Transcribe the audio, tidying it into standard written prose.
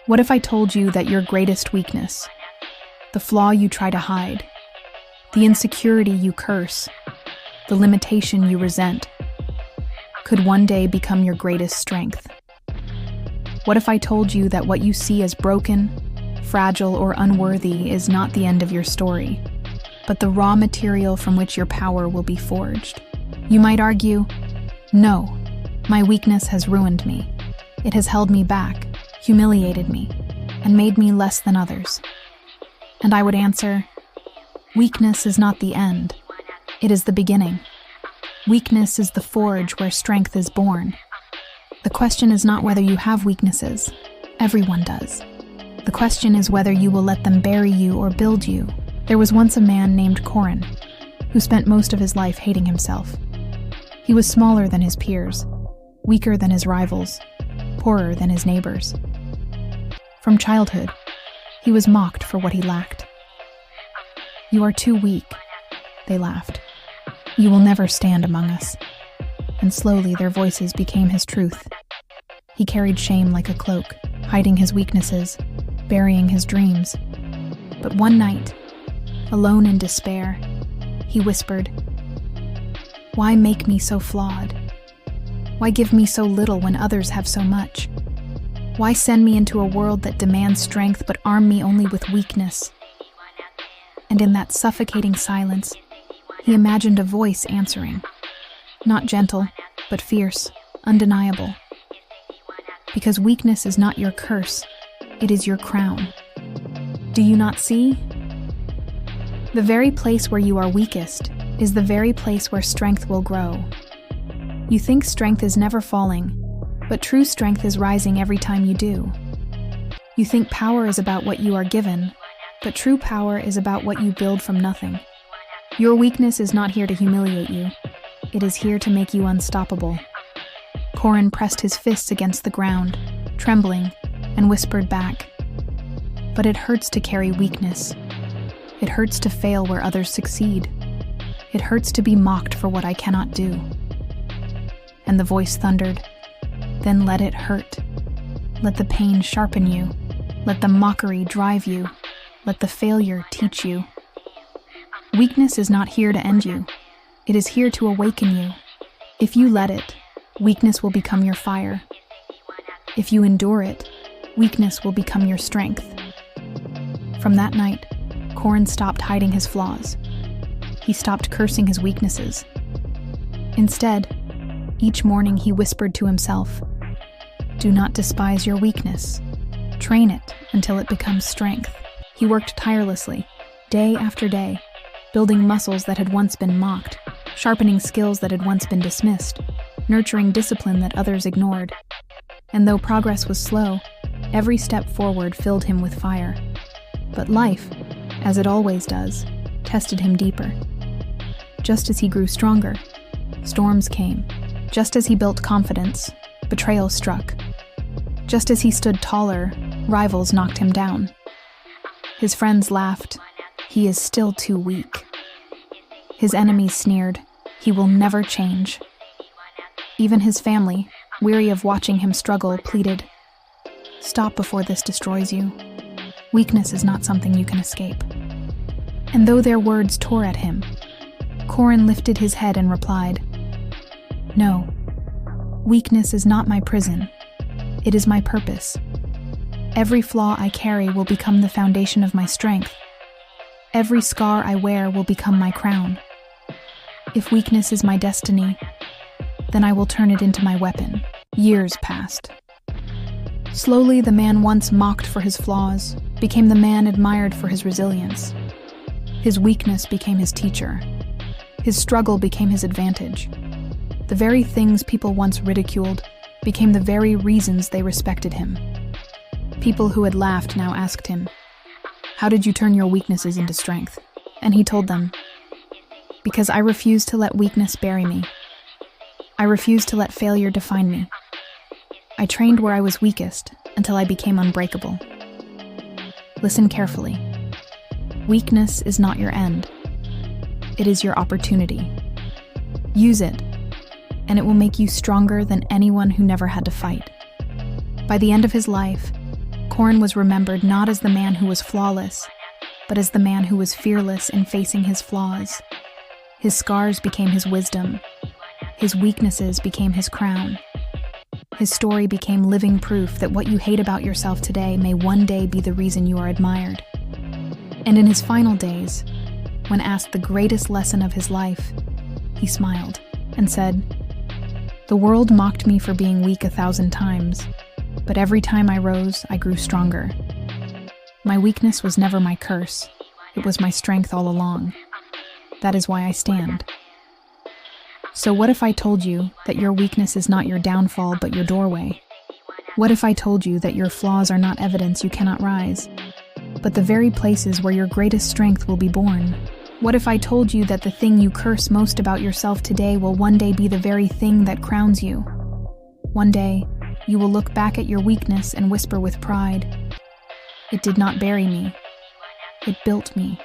What if I told you that your greatest weakness, the flaw you try to hide, the insecurity you curse, the limitation you resent, could one day become your greatest strength? What if I told you that what you see as broken, fragile, or unworthy is not the end of your story, but the raw material from which your power will be forged? You might argue, no, my weakness has ruined me. It has held me back, humiliated me, and made me less than others. And I would answer, weakness is not the end. It is the beginning. Weakness is the forge where strength is born. The question is not whether you have weaknesses. Everyone does. The question is whether you will let them bury you or build you. There was once a man named Corin, who spent most of his life hating himself. He was smaller than his peers, weaker than his rivals, poorer than his neighbors. From childhood, he was mocked for what he lacked. "You are too weak," they laughed. "You will never stand among us." And slowly their voices became his truth. He carried shame like a cloak, hiding his weaknesses, burying his dreams. But one night, alone in despair, he whispered, "Why make me so flawed? Why give me so little when others have so much? Why send me into a world that demands strength but arm me only with weakness?" And in that suffocating silence, he imagined a voice answering, not gentle, but fierce, undeniable. Because weakness is not your curse, it is your crown. Do you not see? The very place where you are weakest is the very place where strength will grow. You think strength is never falling, but true strength is rising every time you do. You think power is about what you are given, but true power is about what you build from nothing. Your weakness is not here to humiliate you. It is here to make you unstoppable. Corin pressed his fists against the ground, trembling, and whispered back, "But it hurts to carry weakness. It hurts to fail where others succeed. It hurts to be mocked for what I cannot do." And the voice thundered, "Then let it hurt. Let the pain sharpen you. Let the mockery drive you. Let the failure teach you. Weakness is not here to end you. It is here to awaken you. If you let it, weakness will become your fire. If you endure it, weakness will become your strength." From that night, Corin stopped hiding his flaws. He stopped cursing his weaknesses. Instead, each morning he whispered to himself, "Do not despise your weakness. Train it until it becomes strength." He worked tirelessly, day after day, building muscles that had once been mocked, sharpening skills that had once been dismissed, nurturing discipline that others ignored. And though progress was slow, every step forward filled him with fire. But life, as it always does, tested him deeper. Just as he grew stronger, storms came. Just as he built confidence, betrayal struck. Just as he stood taller, rivals knocked him down. His friends laughed, "He is still too weak." His enemies sneered, "He will never change." Even his family, weary of watching him struggle, pleaded, "Stop before this destroys you. Weakness is not something you can escape." And though their words tore at him, Corin lifted his head and replied, "No, weakness is not my prison. It is my purpose. Every flaw I carry will become the foundation of my strength. Every scar I wear will become my crown. If weakness is my destiny, then I will turn it into my weapon." Years passed. Slowly, the man once mocked for his flaws became the man admired for his resilience. His weakness became his teacher. His struggle became his advantage. The very things people once ridiculed became the very reasons they respected him. People who had laughed now asked him, "How did you turn your weaknesses into strength?" And he told them, "Because I refuse to let weakness bury me. I refuse to let failure define me. I trained where I was weakest until I became unbreakable." Listen carefully. Weakness is not your end. It is your opportunity. Use it, and it will make you stronger than anyone who never had to fight. By the end of his life, Corn was remembered not as the man who was flawless, but as the man who was fearless in facing his flaws. His scars became his wisdom. His weaknesses became his crown. His story became living proof that what you hate about yourself today may one day be the reason you are admired. And in his final days, when asked the greatest lesson of his life, he smiled and said, "The world mocked me for being weak 1,000 times, but every time I rose, I grew stronger. My weakness was never my curse. It was my strength all along. That is why I stand." So what if I told you that your weakness is not your downfall but your doorway? What if I told you that your flaws are not evidence you cannot rise, but the very places where your greatest strength will be born? What if I told you that the thing you curse most about yourself today will one day be the very thing that crowns you? One day, you will look back at your weakness and whisper with pride, "It did not bury me. It built me."